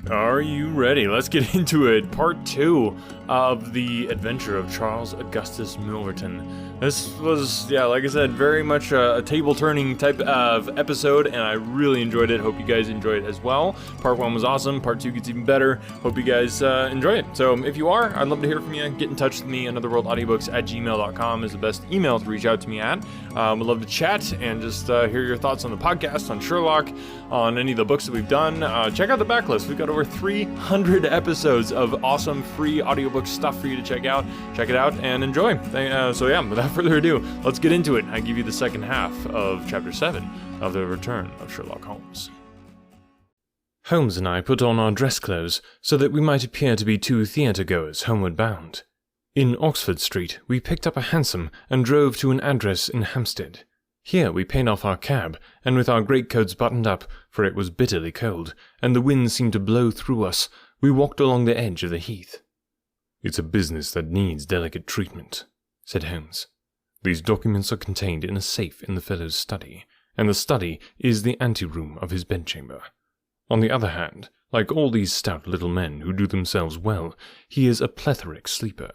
Are you ready? Let's get into it. Part 2 of the adventure of Charles Augustus Milverton. This was, like I said, very much a table-turning type of episode, and I really enjoyed it. Hope you guys enjoyed it as well. Part 1 was awesome. Part 2 gets even better. Hope you guys enjoy it. So if you are, I'd love to hear from you. Get in touch with me. anotherworldaudiobooks@gmail.com is the best email to reach out to me at. Would love to chat and just hear your thoughts on the podcast, on Sherlock, on any of the books that we've done. Check out the backlist. We've got over 300 episodes of awesome free audiobook stuff for you to check out. Check it out and enjoy. Without further ado, let's get into it. I give you the second half of Chapter 7 of The Return of Sherlock Holmes. Holmes and I put on our dress clothes so that we might appear to be two theatre-goers homeward bound. In Oxford Street, we picked up a hansom and drove to an address in Hampstead. Here we paid off our cab, and with our greatcoats buttoned up, for it was bitterly cold, and the wind seemed to blow through us, we walked along the edge of the heath. "It's a business that needs delicate treatment," said Holmes. "These documents are contained in a safe in the fellow's study, and the study is the anteroom of his bedchamber. On the other hand, like all these stout little men who do themselves well, he is a plethoric sleeper.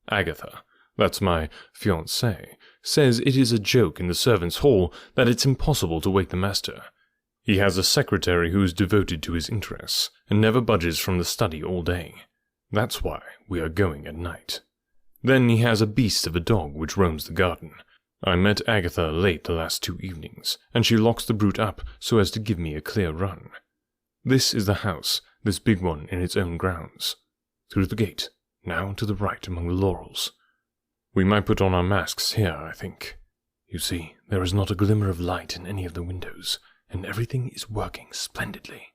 Agatha, that's my fiancée, says it is a joke in the servants' hall that it's impossible to wake the master. He has a secretary who is devoted to his interests, and never budges from the study all day. That's why we are going at night. Then he has a beast of a dog which roams the garden. I met Agatha late the last 2 evenings, and she locks the brute up so as to give me a clear run. This is the house, this big one in its own grounds. Through the gate, now to the right among the laurels. We might put on our masks here, I think. You see, there is not a glimmer of light in any of the windows, and everything is working splendidly."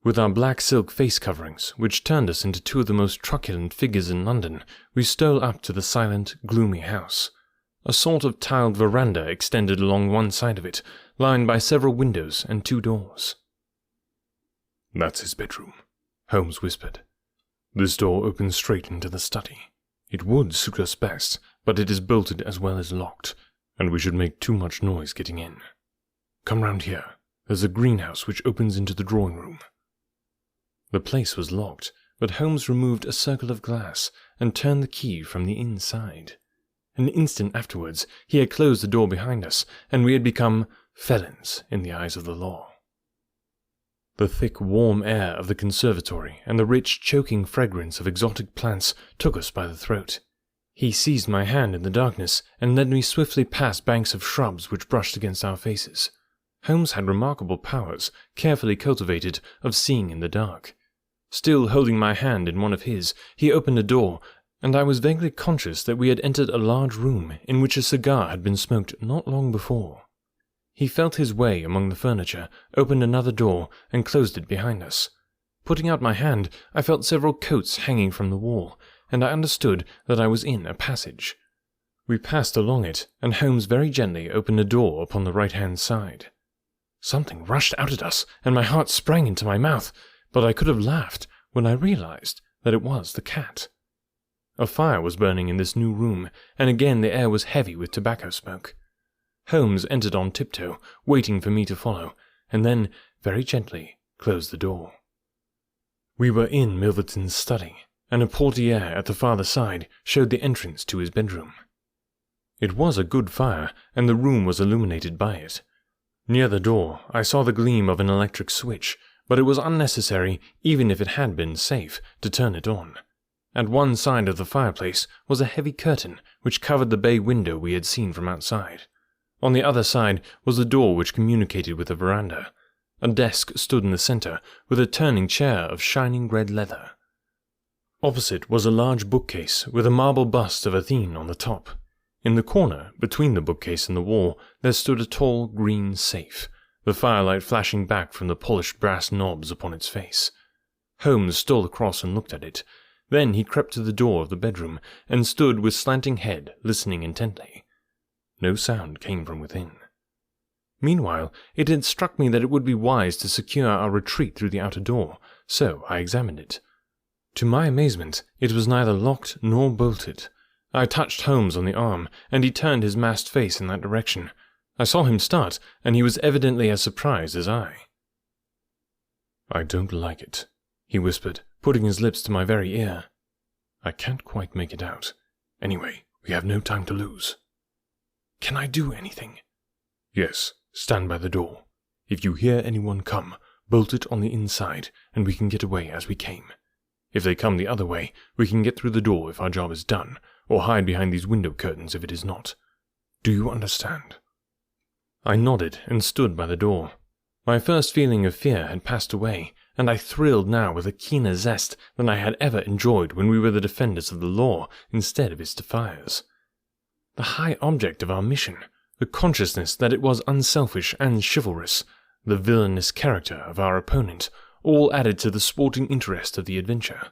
With our black silk face coverings, which turned us into two of the most truculent figures in London, we stole up to the silent, gloomy house. A sort of tiled veranda extended along one side of it, lined by several windows and 2 doors. "That's his bedroom," Holmes whispered. "This door opens straight into the study. It would suit us best, but it is bolted as well as locked, and we should make too much noise getting in. Come round here. There's a greenhouse which opens into the drawing-room." The place was locked, but Holmes removed a circle of glass and turned the key from the inside. An instant afterwards, he had closed the door behind us, and we had become felons in the eyes of the law. The thick, warm air of the conservatory and the rich, choking fragrance of exotic plants took us by the throat. He seized my hand in the darkness and led me swiftly past banks of shrubs which brushed against our faces. Holmes had remarkable powers, carefully cultivated, of seeing in the dark. Still holding my hand in one of his, he opened a door, and I was vaguely conscious that we had entered a large room in which a cigar had been smoked not long before. He felt his way among the furniture, opened another door, and closed it behind us. Putting out my hand, I felt several coats hanging from the wall, and I understood that I was in a passage. We passed along it, and Holmes very gently opened a door upon the right-hand side. Something rushed out at us, and my heart sprang into my mouth, but I could have laughed when I realized that it was the cat. A fire was burning in this new room, and again the air was heavy with tobacco smoke. Holmes entered on tiptoe, waiting for me to follow, and then, very gently, closed the door. We were in Milverton's study, and a portiere at the farther side showed the entrance to his bedroom. It was a good fire, and the room was illuminated by it. Near the door, I saw the gleam of an electric switch, but it was unnecessary, even if it had been safe, to turn it on. At one side of the fireplace was a heavy curtain which covered the bay window we had seen from outside. On the other side was the door which communicated with the veranda. A desk stood in the center, with a turning chair of shining red leather. Opposite was a large bookcase with a marble bust of Athene on the top. In the corner, between the bookcase and the wall, there stood a tall green safe, the firelight flashing back from the polished brass knobs upon its face. Holmes stole across and looked at it. Then he crept to the door of the bedroom, and stood with slanting head, listening intently. No sound came from within. Meanwhile, it had struck me that it would be wise to secure our retreat through the outer door, so I examined it. To my amazement, it was neither locked nor bolted. I touched Holmes on the arm, and he turned his masked face in that direction. I saw him start, and he was evidently as surprised as I. "I don't like it," he whispered, putting his lips to my very ear. "I can't quite make it out. Anyway, we have no time to lose." "Can I do anything?" "Yes, stand by the door. If you hear anyone come, bolt it on the inside, and we can get away as we came. If they come the other way, we can get through the door if our job is done, or hide behind these window curtains if it is not. Do you understand?" I nodded and stood by the door. My first feeling of fear had passed away, and I thrilled now with a keener zest than I had ever enjoyed when we were the defenders of the law instead of its defiers. The high object of our mission, the consciousness that it was unselfish and chivalrous, the villainous character of our opponent, all added to the sporting interest of the adventure.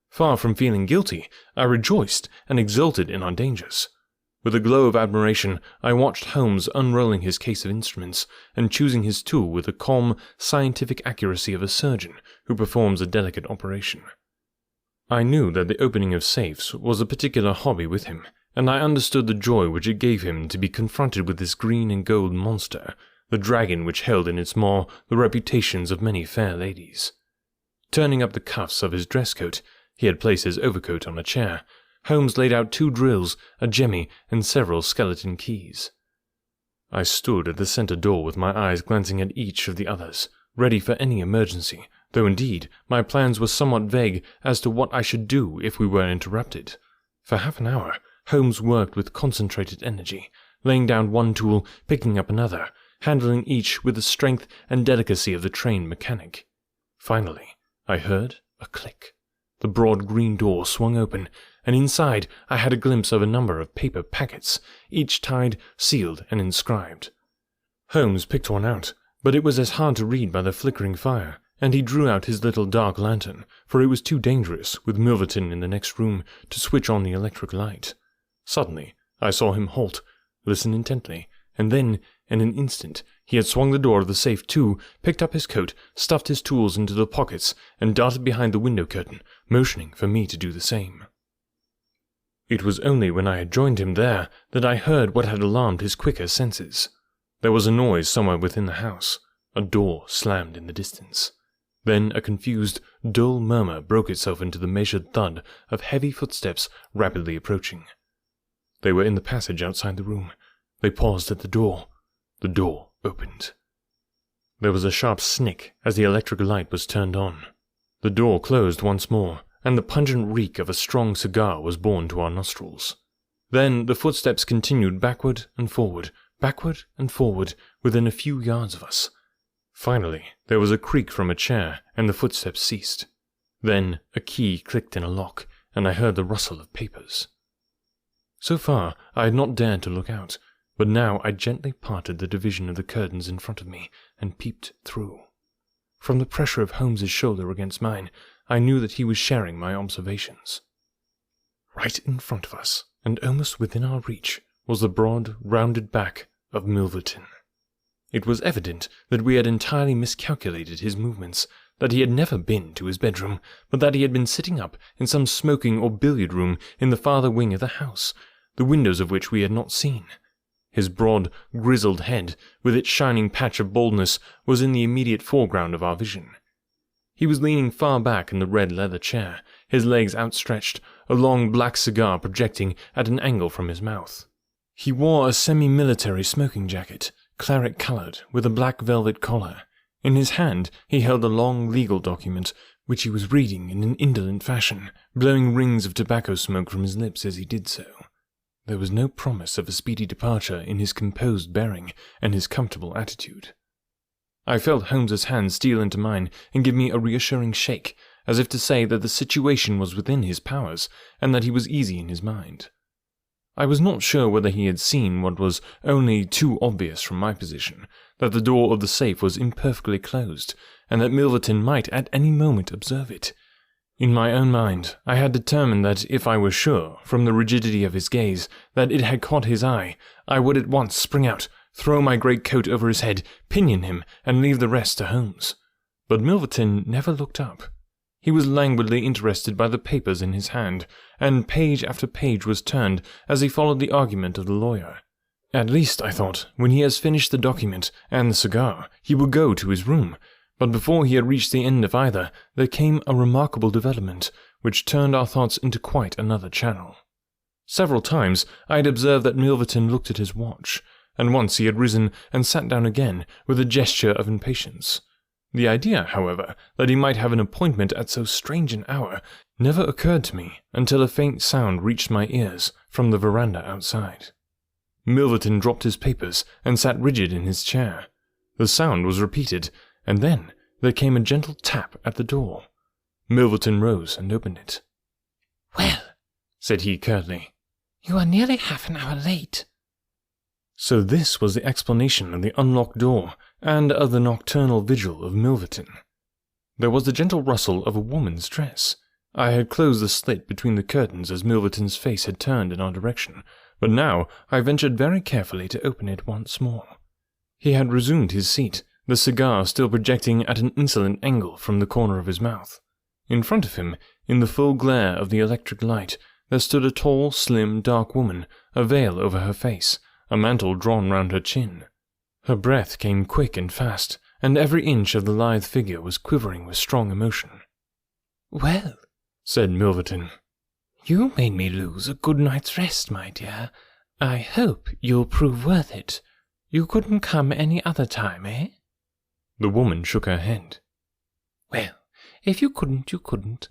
Far from feeling guilty, I rejoiced and exulted in our dangers. With a glow of admiration, I watched Holmes unrolling his case of instruments and choosing his tool with the calm, scientific accuracy of a surgeon who performs a delicate operation. I knew that the opening of safes was a particular hobby with him, and I understood the joy which it gave him to be confronted with this green and gold monster, the dragon which held in its maw the reputations of many fair ladies. Turning up the cuffs of his dress coat, he had placed his overcoat on a chair. Holmes laid out 2 drills, a jemmy, and several skeleton keys. I stood at the centre door with my eyes glancing at each of the others, ready for any emergency, though indeed my plans were somewhat vague as to what I should do if we were interrupted. For half an hour, Holmes worked with concentrated energy, laying down one tool, picking up another, handling each with the strength and delicacy of the trained mechanic. Finally, I heard a click. The broad green door swung open, and inside I had a glimpse of a number of paper packets, each tied, sealed, and inscribed. Holmes picked one out, but it was as hard to read by the flickering fire, and he drew out his little dark lantern, for it was too dangerous, with Milverton in the next room, to switch on the electric light. Suddenly, I saw him halt, listen intently, and then, in an instant, he had swung the door of the safe to, picked up his coat, stuffed his tools into the pockets, and darted behind the window curtain, motioning for me to do the same. It was only when I had joined him there that I heard what had alarmed his quicker senses. There was a noise somewhere within the house. A door slammed in the distance. Then a confused, dull murmur broke itself into the measured thud of heavy footsteps rapidly approaching. They were in the passage outside the room. They paused at the door. The door opened. There was a sharp snick as the electric light was turned on. The door closed once more, and the pungent reek of a strong cigar was borne to our nostrils. Then the footsteps continued backward and forward, within a few yards of us. Finally, there was a creak from a chair, and the footsteps ceased. Then a key clicked in a lock, and I heard the rustle of papers. So far, I had not dared to look out, but now I gently parted the division of the curtains in front of me and peeped through. From the pressure of Holmes's shoulder against mine, I knew that he was sharing my observations. Right in front of us, and almost within our reach, was the broad, rounded back of Milverton. It was evident that we had entirely miscalculated his movements, that he had never been to his bedroom, but that he had been sitting up in some smoking or billiard room in the farther wing of the house, the windows of which we had not seen. His broad, grizzled head, with its shining patch of baldness, was in the immediate foreground of our vision. He was leaning far back in the red leather chair, his legs outstretched, a long black cigar projecting at an angle from his mouth. He wore a semi-military smoking jacket, claret-coloured, with a black velvet collar. In his hand he held a long legal document, which he was reading in an indolent fashion, blowing rings of tobacco smoke from his lips as he did so. There was no promise of a speedy departure in his composed bearing and his comfortable attitude. I felt Holmes's hand steal into mine and give me a reassuring shake, as if to say that the situation was within his powers, and that he was easy in his mind. I was not sure whether he had seen what was only too obvious from my position, that the door of the safe was imperfectly closed, and that Milverton might at any moment observe it. In my own mind, I had determined that if I were sure, from the rigidity of his gaze, that it had caught his eye, I would at once spring out, throw my great coat over his head, pinion him, and leave the rest to Holmes. But Milverton never looked up. He was languidly interested by the papers in his hand, and page after page was turned as he followed the argument of the lawyer. At least, I thought, when he has finished the document and the cigar, he will go to his room, But before he had reached the end of either, there came a remarkable development, which turned our thoughts into quite another channel. Several times I had observed that Milverton looked at his watch, and once he had risen and sat down again with a gesture of impatience. The idea, however, that he might have an appointment at so strange an hour never occurred to me until a faint sound reached my ears from the veranda outside. Milverton dropped his papers and sat rigid in his chair. The sound was repeated, and then there came a gentle tap at the door. Milverton rose and opened it. "Well," said he curtly, "you are nearly half an hour late." So this was the explanation of the unlocked door and of the nocturnal vigil of Milverton. There was the gentle rustle of a woman's dress. I had closed the slit between the curtains as Milverton's face had turned in our direction, but now I ventured very carefully to open it once more. He had resumed his seat, the cigar still projecting at an insolent angle from the corner of his mouth. In front of him, in the full glare of the electric light, there stood a tall, slim, dark woman, a veil over her face, a mantle drawn round her chin. Her breath came quick and fast, and every inch of the lithe figure was quivering with strong emotion. "Well," said Milverton, "you made me lose a good night's rest, my dear. I hope you'll prove worth it. You couldn't come any other time, eh?" The woman shook her head. "Well, if you couldn't, you couldn't.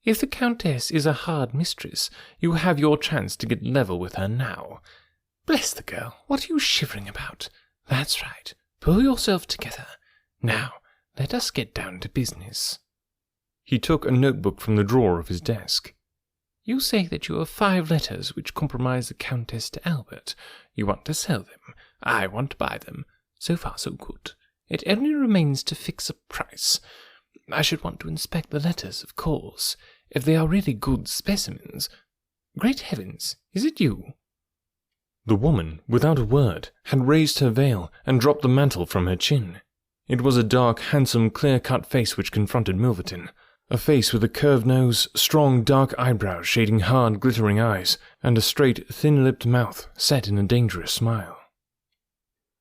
If the Countess is a hard mistress, you have your chance to get level with her now. Bless the girl, what are you shivering about? That's right, pull yourself together. Now, let us get down to business." He took a notebook from the drawer of his desk. "You say that you have 5 letters which compromise the Countess to Albert. You want to sell them. I want to buy them. So far, so good. It only remains to fix a price. I should want to inspect the letters, of course, if they are really good specimens. Great heavens, is it you?" The woman, without a word, had raised her veil and dropped the mantle from her chin. It was a dark, handsome, clear-cut face which confronted Milverton, a face with a curved nose, strong, dark eyebrows shading hard, glittering eyes, and a straight, thin-lipped mouth set in a dangerous smile.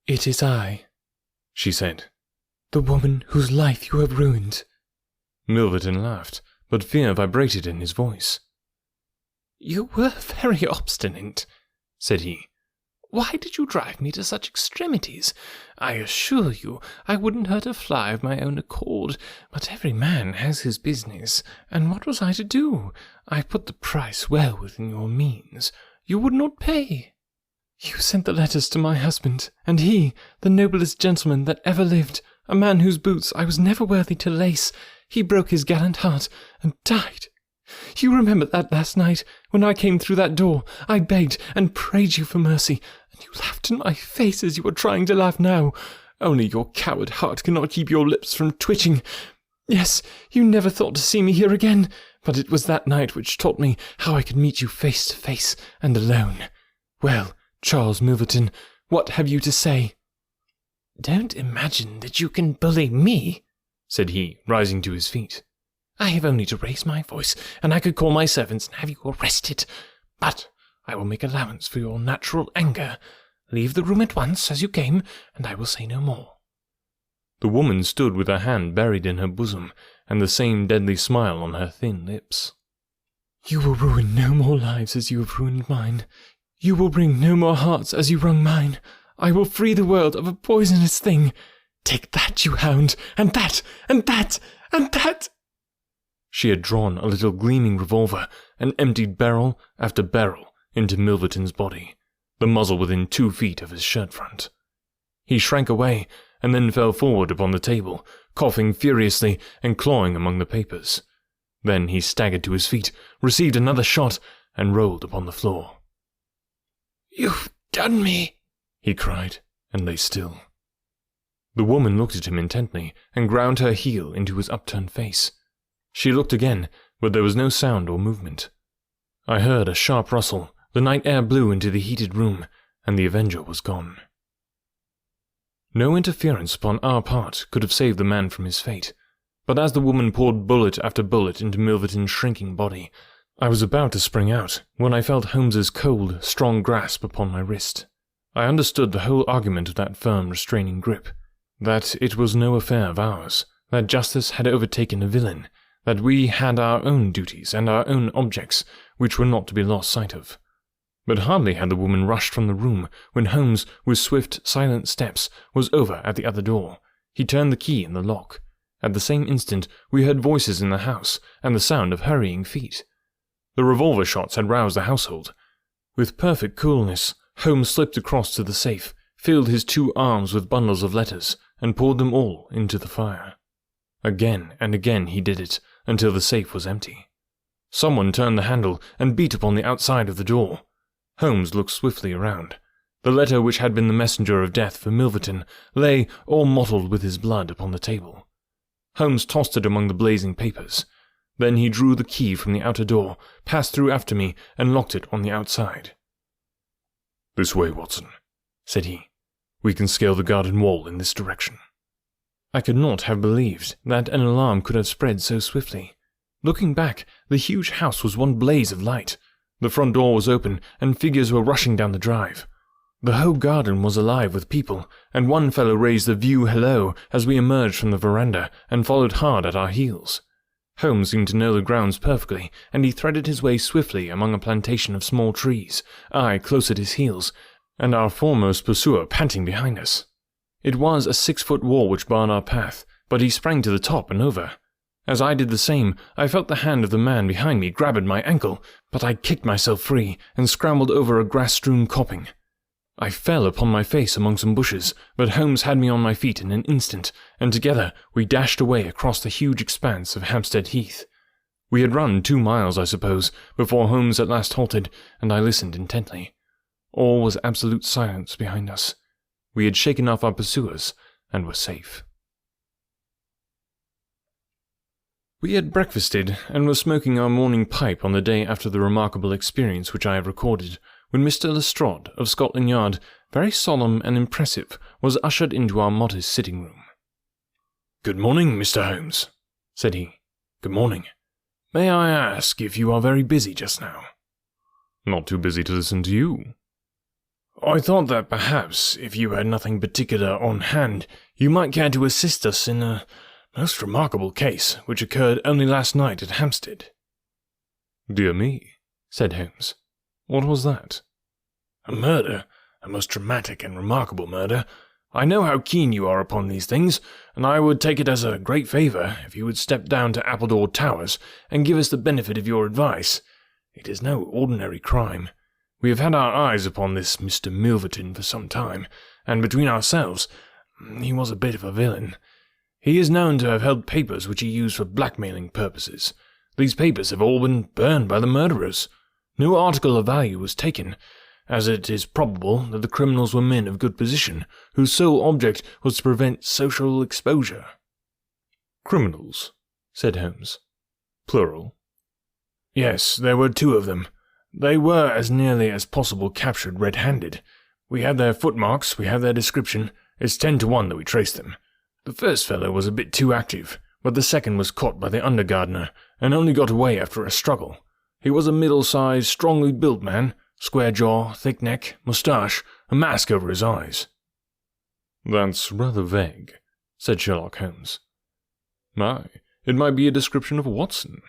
"It is I," she said. "the woman whose life you have ruined." Milverton laughed, but fear vibrated in his voice. "You were very obstinate," said he. "Why did you drive me to such extremities? I assure you I wouldn't hurt a fly of my own accord, but every man has his business, and what was I to do? I put the price well within your means. You would not pay. You sent the letters to my husband, and he, the noblest gentleman that ever lived, a man whose boots I was never worthy to lace, he broke his gallant heart and died. You remember that last night, when I came through that door, I begged and prayed you for mercy, and you laughed in my face as you are trying to laugh now. Only your coward heart cannot keep your lips from twitching. Yes, you never thought to see me here again, but it was that night which taught me how I could meet you face to face and alone. Well, Charles Milverton, what have you to say?" "Don't imagine that you can bully me," said he, rising to his feet. "I have only to raise my voice, and I could call my servants and have you arrested. But I will make allowance for your natural anger. Leave the room at once, as you came, and I will say no more." The woman stood with her hand buried in her bosom, and the same deadly smile on her thin lips. "You will ruin no more lives as you have ruined mine. You will wring no more hearts as you wrung mine. I will free the world of a poisonous thing. Take that, you hound, and that, and that, and that!" She had drawn a little gleaming revolver and emptied barrel after barrel into Milverton's body, the muzzle within 2 feet of his shirt front. He shrank away and then fell forward upon the table, coughing furiously and clawing among the papers. Then he staggered to his feet, received another shot, and rolled upon the floor. "You've done me," he cried, and lay still. The woman looked at him intently and ground her heel into his upturned face. She looked again, but there was no sound or movement. I heard a sharp rustle, the night air blew into the heated room, and the Avenger was gone. No interference upon our part could have saved the man from his fate, but as the woman poured bullet after bullet into Milverton's shrinking body, I was about to spring out when I felt Holmes's cold, strong grasp upon my wrist. I understood the whole argument of that firm, restraining grip, that it was no affair of ours, that justice had overtaken a villain, that we had our own duties and our own objects, which were not to be lost sight of. But hardly had the woman rushed from the room when Holmes, with swift, silent steps, was over at the other door. He turned the key in the lock. At the same instant, we heard voices in the house and the sound of hurrying feet. The revolver shots had roused the household. With perfect coolness, Holmes slipped across to the safe, filled his 2 arms with bundles of letters, and poured them all into the fire. Again and again he did it, until the safe was empty. Someone turned the handle and beat upon the outside of the door. Holmes looked swiftly around. The letter which had been the messenger of death for Milverton lay, all mottled with his blood, upon the table. Holmes tossed it among the blazing papers. Then he drew the key from the outer door, passed through after me, and locked it on the outside. "This way, Watson," said he. "We can scale the garden wall in this direction." I could not have believed that an alarm could have spread so swiftly. Looking back, the huge house was one blaze of light. The front door was open, and figures were rushing down the drive. The whole garden was alive with people, and one fellow raised the view hello as we emerged from the veranda and followed hard at our heels. Holmes seemed to know the grounds perfectly, and he threaded his way swiftly among a plantation of small trees, I close at his heels, and our foremost pursuer panting behind us. It was a 6-foot wall which barred our path, but he sprang to the top and over. As I did the same, I felt the hand of the man behind me grab at my ankle, but I kicked myself free and scrambled over a grass-strewn coping. I fell upon my face among some bushes, but Holmes had me on my feet in an instant, and together we dashed away across the huge expanse of Hampstead Heath. We had run 2 miles, I suppose, before Holmes at last halted, and I listened intently. All was absolute silence behind us. We had shaken off our pursuers, and were safe. We had breakfasted, and were smoking our morning pipe on the day after the remarkable experience which I have recorded, when Mr. Lestrade, of Scotland Yard, very solemn and impressive, was ushered into our modest sitting-room. "Good morning, Mr. Holmes," said he. "Good morning. May I ask if you are very busy just now?" "Not too busy to listen to you." "I thought that perhaps, if you had nothing particular on hand, you might care to assist us in a most remarkable case which occurred only last night at Hampstead." "Dear me," said Holmes. "What was that?" "A murder, a most dramatic and remarkable murder. I know how keen you are upon these things, and I would take it as a great favour if you would step down to Appledore Towers and give us the benefit of your advice. It is no ordinary crime. We have had our eyes upon this Mr. Milverton for some time, and between ourselves, he was a bit of a villain. He is known to have held papers which he used for blackmailing purposes. These papers have all been burned by the murderers. No article of value was taken, as it is probable that the criminals were men of good position, whose sole object was to prevent social exposure." "Criminals," said Holmes. "Plural?" "Yes, there were 2 of them. They were as nearly as possible captured red-handed. We have their footmarks, we have their description. It's 10 to 1 that we traced them. The first fellow was a bit too active, but the second was caught by the under-gardener, and only got away after a struggle. He was a middle-sized, strongly built man, square jaw, thick neck, moustache, a mask over his eyes." "That's rather vague," said Sherlock Holmes. "My, it might be a description of Watson."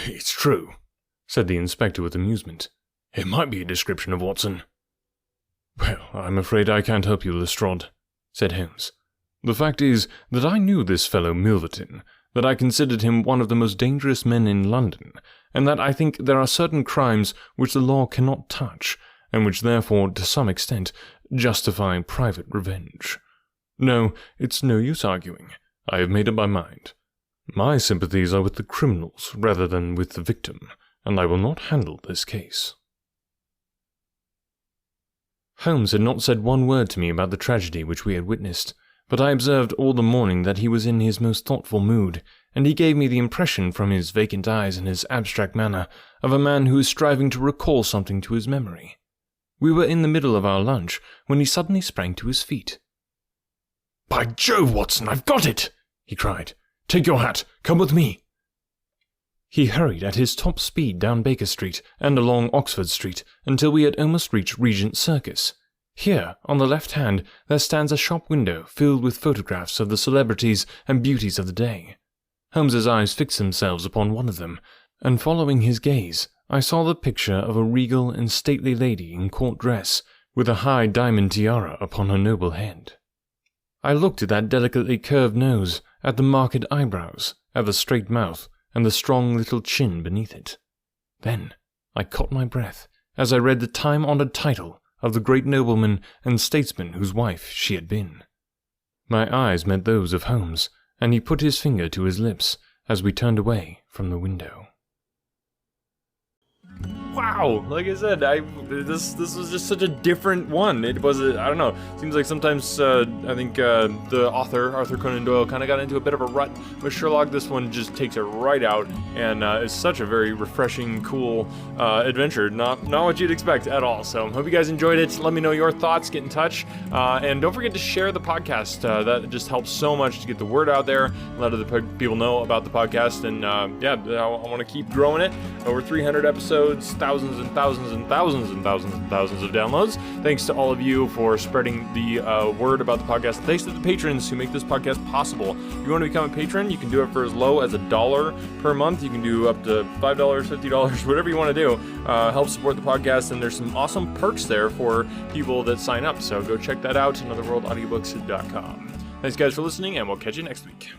"It's true," said the inspector with amusement. "It might be a description of Watson." "Well, I'm afraid I can't help you, Lestrade," said Holmes. "The fact is that I knew this fellow Milverton, that I considered him one of the most dangerous men in London, and that I think there are certain crimes which the law cannot touch, and which therefore, to some extent, justify private revenge. No, it's no use arguing. I have made up my mind. My sympathies are with the criminals rather than with the victim, and I will not handle this case." Holmes had not said one word to me about the tragedy which we had witnessed, but I observed all the morning that he was in his most thoughtful mood, and he gave me the impression, from his vacant eyes and his abstract manner, of a man who is striving to recall something to his memory. We were in the middle of our lunch, when he suddenly sprang to his feet. "By Jove, Watson, I've got it!" he cried. "Take your hat, come with me." He hurried at his top speed down Baker Street and along Oxford Street until we had almost reached Regent Circus. Here, on the left hand, there stands a shop window filled with photographs of the celebrities and beauties of the day. Holmes's eyes fixed themselves upon one of them, and following his gaze, I saw the picture of a regal and stately lady in court dress, with a high diamond tiara upon her noble head. I looked at that delicately curved nose, at the marked eyebrows, at the straight mouth, and the strong little chin beneath it. Then I caught my breath as I read the time-honored title of the great nobleman and statesman whose wife she had been. My eyes met those of Holmes, and he put his finger to his lips as we turned away from the window. Wow, like I said, this was just such a different one. It was, I don't know, seems like sometimes, I think, the author, Arthur Conan Doyle, kind of got into a bit of a rut with Sherlock. This one just takes it right out, and is such a very refreshing, cool, adventure. Not what you'd expect at all. So, hope you guys enjoyed it. Let me know your thoughts, get in touch, and don't forget to share the podcast. That just helps so much to get the word out there, let other people know about the podcast, and, yeah, I want to keep growing it. Over 300 episodes, thousands and thousands and thousands and thousands and thousands of downloads. Thanks to all of you for spreading the word about the podcast. Thanks to the patrons who make this podcast possible. If you want to become a patron, you can do it for as low as $1 per month. You can do up to $5, $50, whatever you want to do. Help support the podcast, and there's some awesome perks there for people that sign up. So go check that out, anotherworldaudiobooks.com. Thanks guys for listening, and we'll catch you next week.